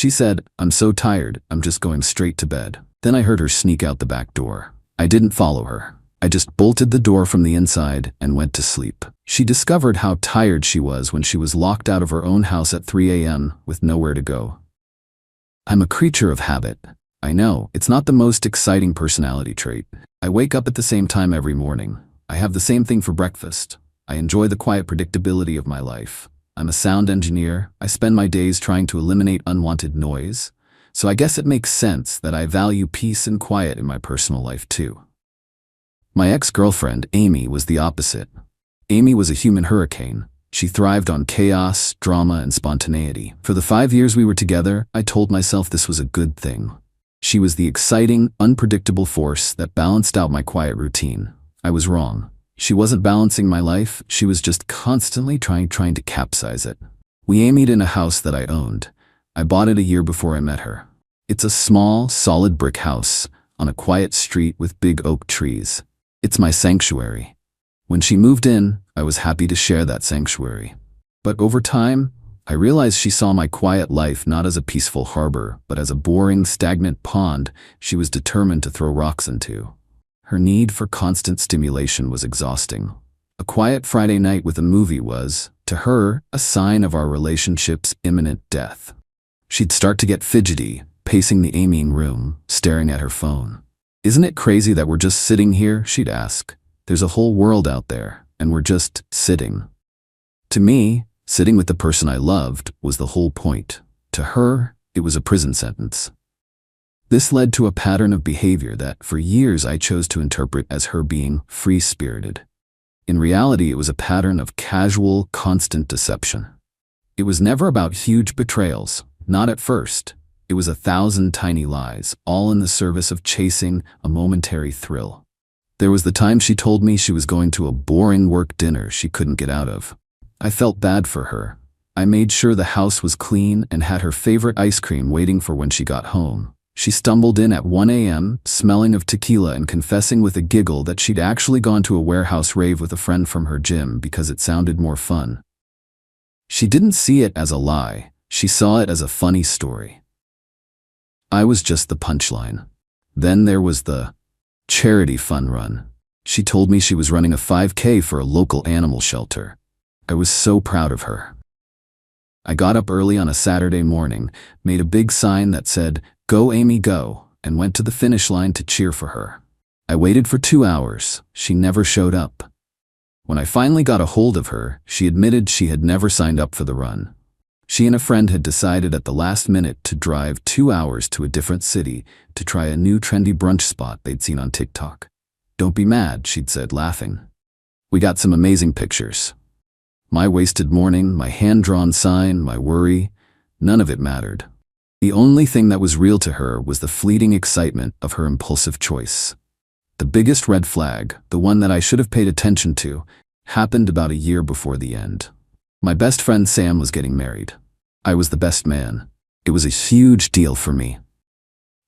She said, "I'm so tired, I'm just going straight to bed." Then I heard her sneak out the back door. I didn't follow her. I just bolted the door from the inside and went to sleep. She discovered how tired she was when she was locked out of her own house at 3 a.m. with nowhere to go. I'm a creature of habit. I know, it's not the most exciting personality trait. I wake up at the same time every morning. I have the same thing for breakfast. I enjoy the quiet predictability of my life. I'm a sound engineer. I spend my days trying to eliminate unwanted noise. So I guess it makes sense that I value peace and quiet in my personal life too. My ex-girlfriend, Amy, was the opposite. Amy was a human hurricane. She thrived on chaos, drama, and spontaneity. For the 5 years we were together, I told myself this was a good thing. She was the exciting, unpredictable force that balanced out my quiet routine. I was wrong. She wasn't balancing my life, she was just constantly trying to capsize it. We Amy'd in a house that I owned. I bought it a year before I met her. It's a small, solid brick house on a quiet street with big oak trees. It's my sanctuary. When she moved in, I was happy to share that sanctuary. But over time, I realized she saw my quiet life not as a peaceful harbor, but as a boring, stagnant pond she was determined to throw rocks into. Her need for constant stimulation was exhausting. A quiet Friday night with a movie was, to her, a sign of our relationship's imminent death. She'd start to get fidgety, pacing the Amying room, staring at her phone. "Isn't it crazy that we're just sitting here?" she'd ask. "There's a whole world out there, and we're just sitting." To me, sitting with the person I loved was the whole point. To her, it was a prison sentence. This led to a pattern of behavior that, for years, I chose to interpret as her being free-spirited. In reality, it was a pattern of casual, constant deception. It was never about huge betrayals, not at first. It was 1,000 tiny lies, all in the service of chasing a momentary thrill. There was the time she told me she was going to a boring work dinner she couldn't get out of. I felt bad for her. I made sure the house was clean and had her favorite ice cream waiting for when she got home. She stumbled in at 1 a.m., smelling of tequila and confessing with a giggle that she'd actually gone to a warehouse rave with a friend from her gym because it sounded more fun. She didn't see it as a lie. She saw it as a funny story. I was just the punchline. Then there was the charity fun run. She told me she was running a 5K for a local animal shelter. I was so proud of her. I got up early on a Saturday morning, made a big sign that said, "Go Amy, go," and went to the finish line to cheer for her. I waited for 2 hours. She never showed up. When I finally got a hold of her, she admitted she had never signed up for the run. She and a friend had decided at the last minute to drive 2 hours to a different city to try a new trendy brunch spot they'd seen on TikTok. "Don't be mad," she'd said, laughing. We got some amazing pictures. My wasted morning, my hand-drawn sign, my worry, none of it mattered. The only thing that was real to her was the fleeting excitement of her impulsive choice. The biggest red flag, the one that I should have paid attention to, happened about a year before the end. My best friend Sam was getting married. I was the best man. It was a huge deal for me.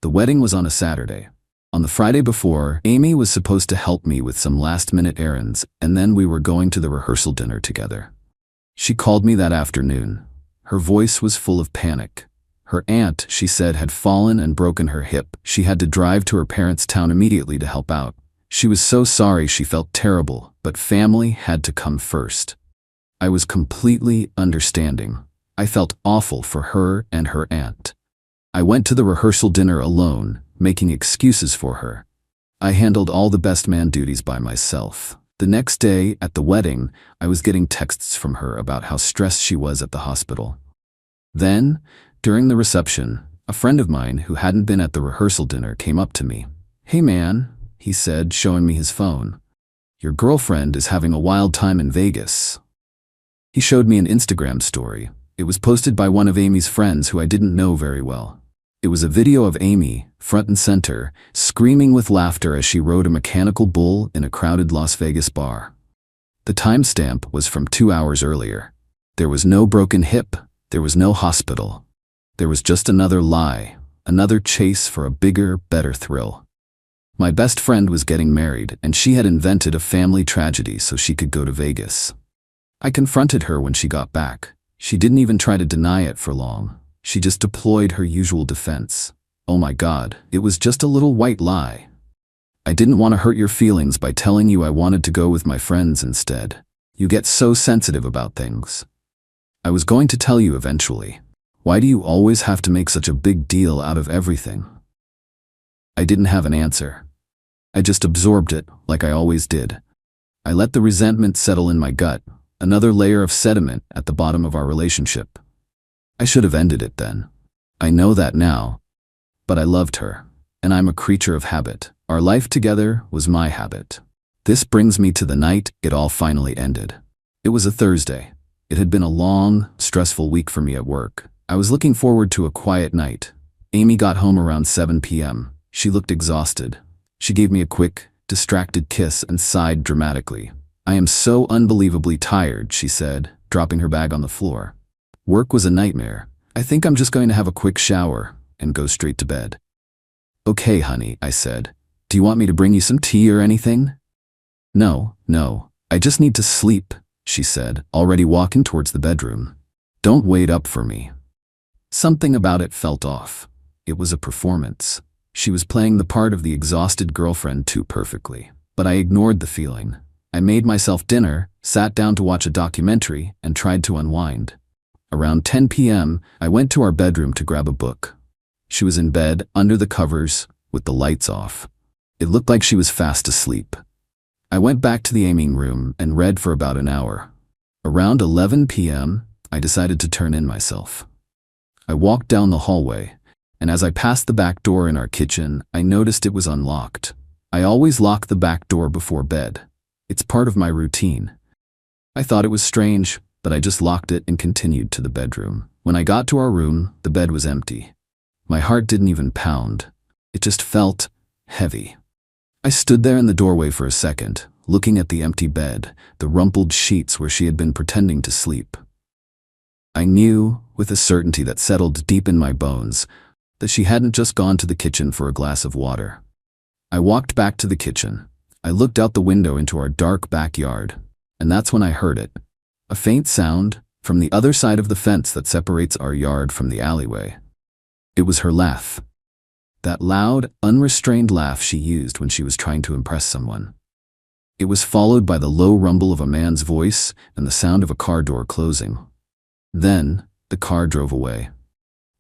The wedding was on a Saturday. On the Friday before, Amy was supposed to help me with some last-minute errands, and then we were going to the rehearsal dinner together. She called me that afternoon. Her voice was full of panic. Her aunt, she said, had fallen and broken her hip. She had to drive to her parents' town immediately to help out. She was so sorry, she felt terrible, but family had to come first. I was completely understanding. I felt awful for her and her aunt. I went to the rehearsal dinner alone, making excuses for her. I handled all the best man duties by myself. The next day, at the wedding, I was getting texts from her about how stressed she was at the hospital. Then, during the reception, a friend of mine who hadn't been at the rehearsal dinner came up to me. "Hey man," he said, showing me his phone. "Your girlfriend is having a wild time in Vegas." He showed me an Instagram story. It was posted by one of Amy's friends who I didn't know very well. It was a video of Amy, front and center, screaming with laughter as she rode a mechanical bull in a crowded Las Vegas bar. The timestamp was from 2 hours earlier. There was no broken hip. There was no hospital. There was just another lie, another chase for a bigger, better thrill. My best friend was getting married, and she had invented a family tragedy so she could go to Vegas. I confronted her when she got back. She didn't even try to deny it for long. She just deployed her usual defense. Oh my God, it was just a little white lie. I didn't want to hurt your feelings by telling you I wanted to go with my friends instead. You get so sensitive about things. I was going to tell you eventually. Why do you always have to make such a big deal out of everything? I didn't have an answer. I just absorbed it, like I always did. I let the resentment settle in my gut, another layer of sediment at the bottom of our relationship. I should have ended it then. I know that now. But I loved her, and I'm a creature of habit. Our life together was my habit. This brings me to the night it all finally ended. It was a Thursday. It had been a long, stressful week for me at work. I was looking forward to a quiet night. Amy got home around 7 p.m. She looked exhausted. She gave me a quick, distracted kiss and sighed dramatically. I am so unbelievably tired, she said, dropping her bag on the floor. Work was a nightmare. I think I'm just going to have a quick shower and go straight to bed. Okay, honey, I said. Do you want me to bring you some tea or anything? No, I just need to sleep, she said, already walking towards the bedroom. Don't wait up for me. Something about it felt off. It was a performance. She was playing the part of the exhausted girlfriend too perfectly. But I ignored the feeling. I made myself dinner, sat down to watch a documentary, and tried to unwind. Around 10 p.m., I went to our bedroom to grab a book. She was in bed, under the covers, with the lights off. It looked like she was fast asleep. I went back to the Amy's room and read for about an hour. Around 11 p.m., I decided to turn in myself. I walked down the hallway, and as I passed the back door in our kitchen, I noticed it was unlocked. I always lock the back door before bed. It's part of my routine. I thought it was strange, but I just locked it and continued to the bedroom. When I got to our room, the bed was empty. My heart didn't even pound. It just felt heavy. I stood there in the doorway for a second, looking at the empty bed, the rumpled sheets where she had been pretending to sleep. I knew, with a certainty that settled deep in my bones, that she hadn't just gone to the kitchen for a glass of water. I walked back to the kitchen. I looked out the window into our dark backyard, and that's when I heard it. A faint sound from the other side of the fence that separates our yard from the alleyway. It was her laugh. That loud, unrestrained laugh she used when she was trying to impress someone. It was followed by the low rumble of a man's voice and the sound of a car door closing. Then, the car drove away.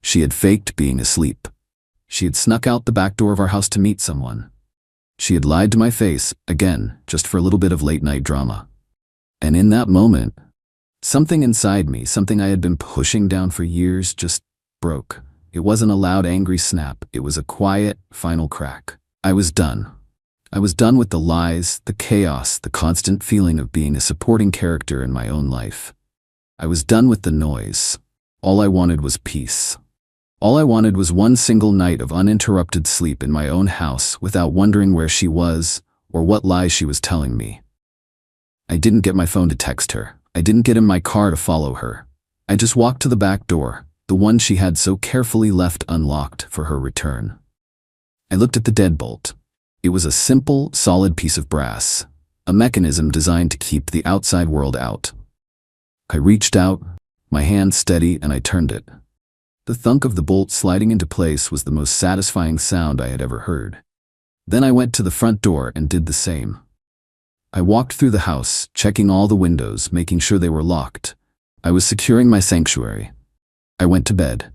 She had faked being asleep. She had snuck out the back door of our house to meet someone. She had lied to my face, again, just for a little bit of late-night drama. And in that moment, something inside me, something I had been pushing down for years, just broke. It wasn't a loud, angry snap. It was a quiet, final crack. I was done. I was done with the lies, the chaos, the constant feeling of being a supporting character in my own life. I was done with the noise. All I wanted was peace. All I wanted was one single night of uninterrupted sleep in my own house without wondering where she was or what lies she was telling me. I didn't get my phone to text her. I didn't get in my car to follow her. I just walked to the back door, the one she had so carefully left unlocked for her return. I looked at the deadbolt. It was a simple, solid piece of brass, a mechanism designed to keep the outside world out. I reached out, my hand steady, and I turned it. The thunk of the bolt sliding into place was the most satisfying sound I had ever heard. Then I went to the front door and did the same. I walked through the house, checking all the windows, making sure they were locked. I was securing my sanctuary. I went to bed.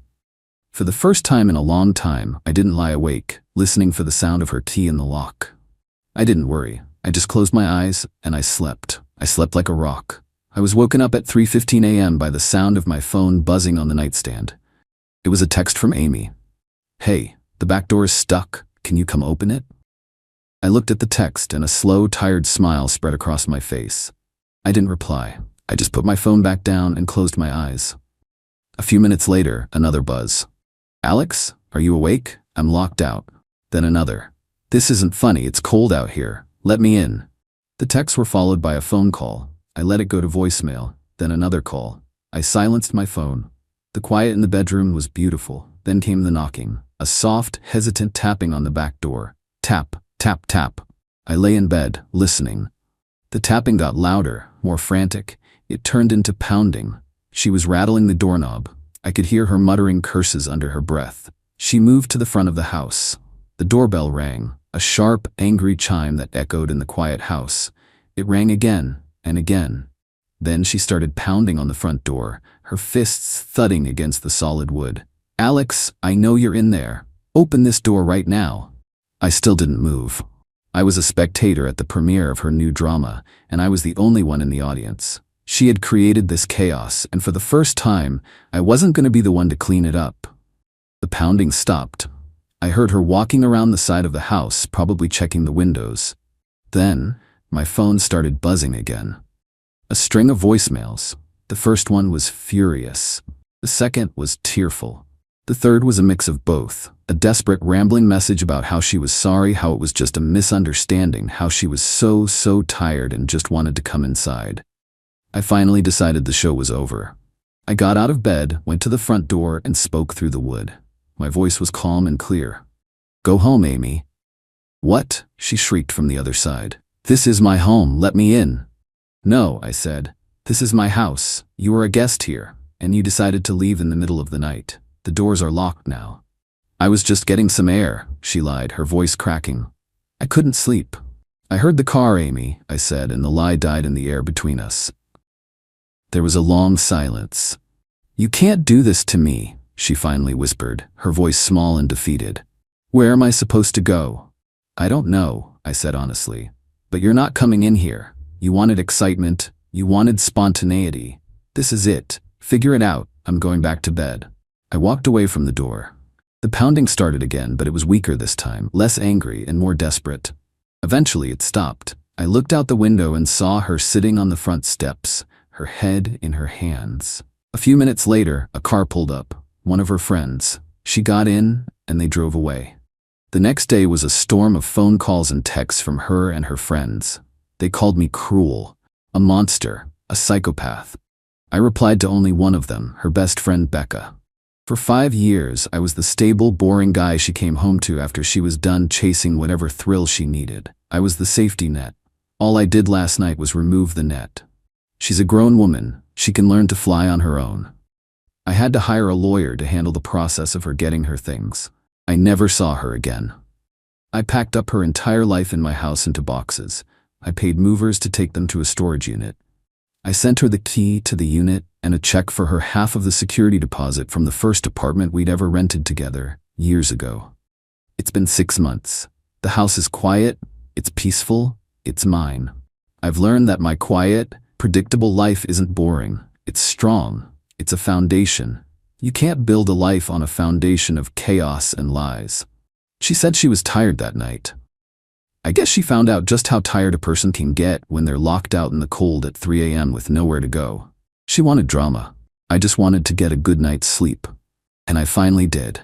For the first time in a long time, I didn't lie awake, listening for the sound of her key in the lock. I didn't worry. I just closed my eyes and I slept. I slept like a rock. I was woken up at 3:15 a.m. by the sound of my phone buzzing on the nightstand. It was a text from Amy. Hey, the back door is stuck. Can you come open it? I looked at the text and a slow, tired smile spread across my face. I didn't reply. I just put my phone back down and closed my eyes. A few minutes later, another buzz. Alex, are you awake? I'm locked out. Then another. This isn't funny, it's cold out here. Let me in. The texts were followed by a phone call. I let it go to voicemail, then another call. I silenced my phone. The quiet in the bedroom was beautiful. Then came the knocking, a soft, hesitant tapping on the back door. Tap, tap, tap. I lay in bed, listening. The tapping got louder, more frantic. It turned into pounding. She was rattling the doorknob. I could hear her muttering curses under her breath. She moved to the front of the house. The doorbell rang, a sharp, angry chime that echoed in the quiet house. It rang again and again. Then she started pounding on the front door, her fists thudding against the solid wood. "Alex, I know you're in there. Open this door right now." I still didn't move. I was a spectator at the premiere of her new drama, and I was the only one in the audience. She had created this chaos, and for the first time, I wasn't going to be the one to clean it up. The pounding stopped. I heard her walking around the side of the house, probably checking the windows. Then, my phone started buzzing again. A string of voicemails. The first one was furious. The second was tearful. The third was a mix of both. A desperate, rambling message about how she was sorry, how it was just a misunderstanding, how she was so tired and just wanted to come inside. I finally decided the show was over. I got out of bed, went to the front door, and spoke through the wood. My voice was calm and clear. "Go home, Amy." "What?" she shrieked from the other side. "This is my home, let me in." "No," I said. "This is my house. You are a guest here, and you decided to leave in the middle of the night. The doors are locked now." "I was just getting some air," she lied, her voice cracking. "I couldn't sleep." "I heard the car, Amy," I said, and the lie died in the air between us. There was a long silence. "You can't do this to me," she finally whispered, her voice small and defeated. "Where am I supposed to go?" "I don't know," I said honestly. "But you're not coming in here. You wanted excitement. You wanted spontaneity. This is it. Figure it out. I'm going back to bed." I walked away from the door. The pounding started again, but it was weaker this time, less angry and more desperate. Eventually it stopped. I looked out the window and saw her sitting on the front steps, her head in her hands. A few minutes later, a car pulled up, one of her friends. She got in, and they drove away. The next day was a storm of phone calls and texts from her and her friends. They called me cruel, a monster, a psychopath. I replied to only one of them, her best friend Becca. For 5 years, I was the stable, boring guy she came home to after she was done chasing whatever thrill she needed. I was the safety net. All I did last night was remove the net. She's a grown woman. She can learn to fly on her own. I had to hire a lawyer to handle the process of her getting her things. I never saw her again. I packed up her entire life in my house into boxes. I paid movers to take them to a storage unit. I sent her the key to the unit and a check for her half of the security deposit from the first apartment we'd ever rented together, years ago. It's been 6 months. The house is quiet, it's peaceful, it's mine. I've learned that my quiet, predictable life isn't boring. It's strong. It's a foundation. You can't build a life on a foundation of chaos and lies. She said she was tired that night. I guess she found out just how tired a person can get when they're locked out in the cold at 3 a.m. with nowhere to go. She wanted drama. I just wanted to get a good night's sleep. And I finally did.